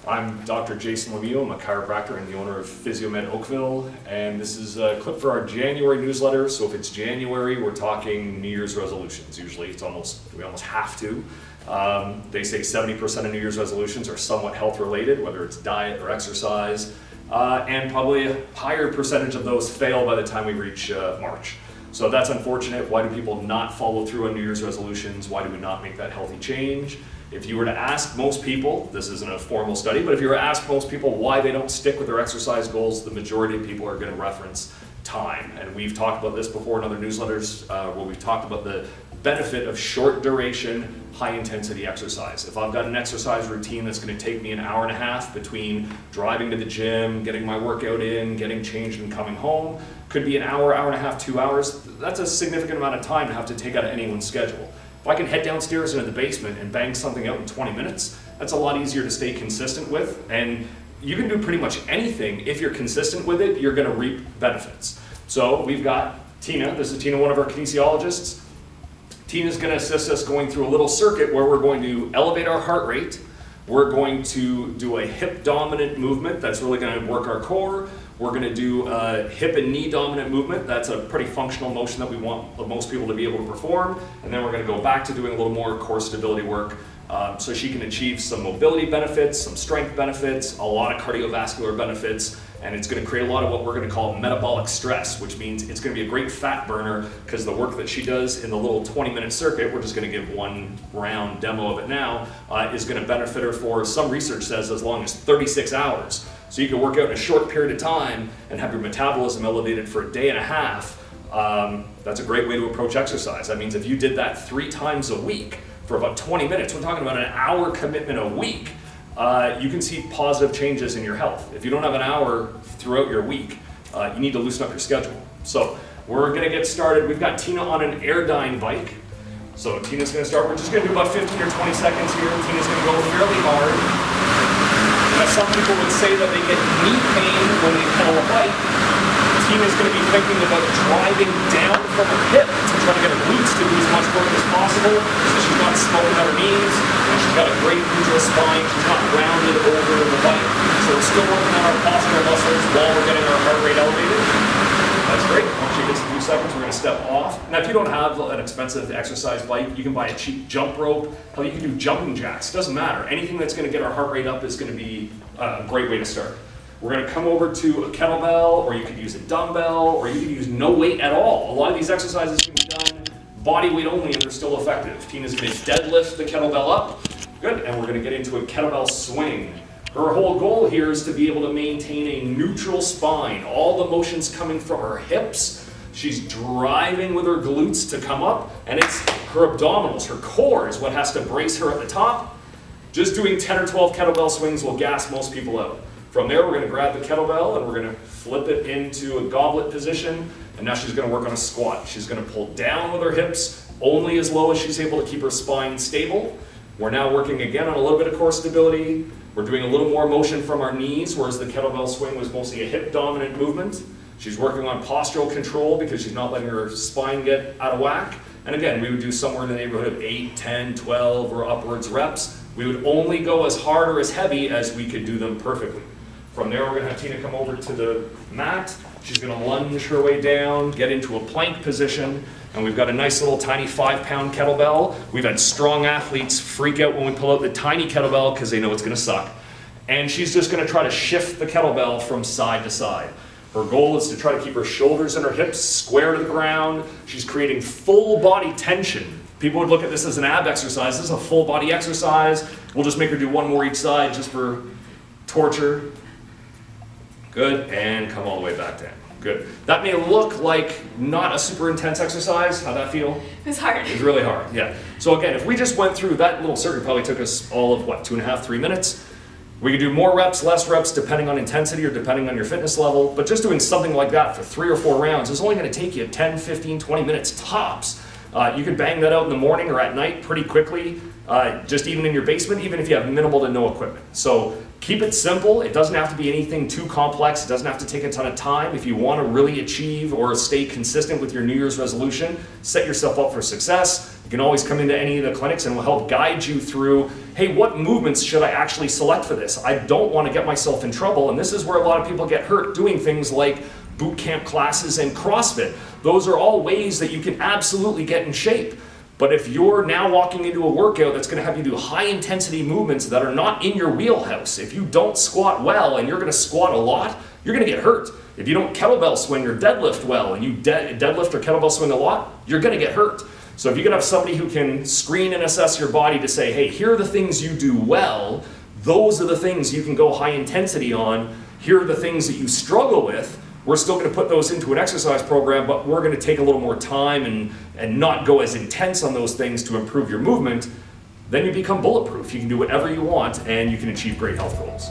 I'm Dr. Jason Lemieux. I'm a chiropractor and the owner of PhysioMed Oakville, and this is a clip for our January newsletter. So if it's January, we're talking New Year's resolutions. Usually we almost have to. They say 70% of New Year's resolutions are somewhat health related, whether it's diet or exercise, and probably a higher percentage of those fail by the time we reach March. So that's unfortunate. Why do people not follow through on New Year's resolutions? Why do we not make that healthy change? If you were to ask most people, this isn't a formal study, but if you were to ask most people why they don't stick with their exercise goals, the majority of people are going to reference time. And we've talked about this before in other newsletters where we've talked about the benefit of short duration, high intensity exercise. If I've got an exercise routine that's going to take me an hour and a half between driving to the gym, getting my workout in, getting changed and coming home, could be an hour, hour and a half, 2 hours, that's a significant amount of time to have to take out of anyone's schedule. If I can head downstairs into the basement and bang something out in 20 minutes, that's a lot easier to stay consistent with, and you can do pretty much anything. If you're consistent with it, you're going to reap benefits. So we've got Tina. This is Tina, one of our kinesiologists. Tina's going to assist us going through a little circuit where we're going to elevate our heart rate. We're going to do a hip dominant movement that's really going to work our core. We're going to do a hip and knee dominant movement. That's a pretty functional motion that we want most people to be able to perform. And then we're going to go back to doing a little more core stability work so she can achieve some mobility benefits, some strength benefits, a lot of cardiovascular benefits, and it's going to create a lot of what we're going to call metabolic stress, which means it's going to be a great fat burner because the work that she does in the little 20-minute circuit, we're just going to give one round demo of it now, is going to benefit her for, some research says, as long as 36 hours. So you can work out in a short period of time and have your metabolism elevated for a day and a half. That's a great way to approach exercise. That means if you did that 3 times a week for about 20 minutes, we're talking about an hour commitment a week, you can see positive changes in your health. If you don't have an hour throughout your week, you need to loosen up your schedule. So we're going to get started. We've got Tina on an Airdyne bike. So Tina's going to start. We're just going to do about 15 or 20 seconds here. Tina's going to go fairly hard. Now, some people would say that they get knee pain when they pedal a bike. Tina's going to be thinking about driving down from her hip to try to get her glutes to do as much work as possible, so she's not smoking at her knees, and she's got a great neutral spine. She's not rounded over the bike, so we're still working on our postural muscles while we're getting our heart rate elevated. That's great. Once she gets a few seconds, we're going to step off. Now, if you don't have an expensive exercise bike, you can buy a cheap jump rope. Hell, you can do jumping jacks. It doesn't matter. Anything that's going to get our heart rate up is going to be a great way to start. We're going to come over to a kettlebell, or you could use a dumbbell, or you could use no weight at all. A lot of these exercises can be done body weight only, and they're still effective. Tina's going to deadlift the kettlebell up. Good. And we're going to get into a kettlebell swing. Her whole goal here is to be able to maintain a neutral spine. All the motion's coming from her hips. She's driving with her glutes to come up, and it's her abdominals, her core is what has to brace her at the top. Just doing 10 or 12 kettlebell swings will gas most people out. From there, we're going to grab the kettlebell and we're going to flip it into a goblet position, and now she's going to work on a squat. She's going to pull down with her hips only as low as she's able to keep her spine stable. We're now working again on a little bit of core stability. We're doing a little more motion from our knees, whereas the kettlebell swing was mostly a hip dominant movement. She's working on postural control because she's not letting her spine get out of whack. And again, we would do somewhere in the neighborhood of 8, 10, 12, or upwards reps. We would only go as hard or as heavy as we could do them perfectly. From there, we're going to have Tina come over to the mat. She's going to lunge her way down, get into a plank position, and we've got a nice little tiny 5-pound kettlebell. We've had strong athletes freak out when we pull out the tiny kettlebell because they know it's going to suck. And she's just going to try to shift the kettlebell from side to side. Her goal is to try to keep her shoulders and her hips square to the ground. She's creating full body tension. People would look at this as an ab exercise. This is a full body exercise. We'll just make her do one more each side just for torture. Good, and come all the way back down. Good. That may look like not a super intense exercise. How'd that feel? It was hard. It was really hard, yeah. So again, if we just went through that little circuit, probably took us all of, what, 2.5, 3 minutes? We could do more reps, less reps, depending on intensity or depending on your fitness level, but just doing something like that for 3 or 4 rounds is only going to take you 10, 15, 20 minutes tops. You can bang that out in the morning or at night pretty quickly, just even in your basement, even if you have minimal to no equipment. So keep it simple. It doesn't have to be anything too complex. It doesn't have to take a ton of time. If you want to really achieve or stay consistent with your New Year's resolution, set yourself up for success. You can always come into any of the clinics and we'll help guide you through, hey, what movements should I actually select for this? I don't want to get myself in trouble, and this is where a lot of people get hurt, doing things like boot camp classes and CrossFit. Those are all ways that you can absolutely get in shape. But if you're now walking into a workout that's going to have you do high intensity movements that are not in your wheelhouse, if you don't squat well and you're going to squat a lot, you're going to get hurt. If you don't kettlebell swing or deadlift well and you deadlift or kettlebell swing a lot, you're going to get hurt. So if you can have somebody who can screen and assess your body to say, hey, here are the things you do well, those are the things you can go high intensity on, here are the things that you struggle with, we're still going to put those into an exercise program, but we're going to take a little more time and not go as intense on those things to improve your movement, then you become bulletproof. You can do whatever you want and you can achieve great health goals.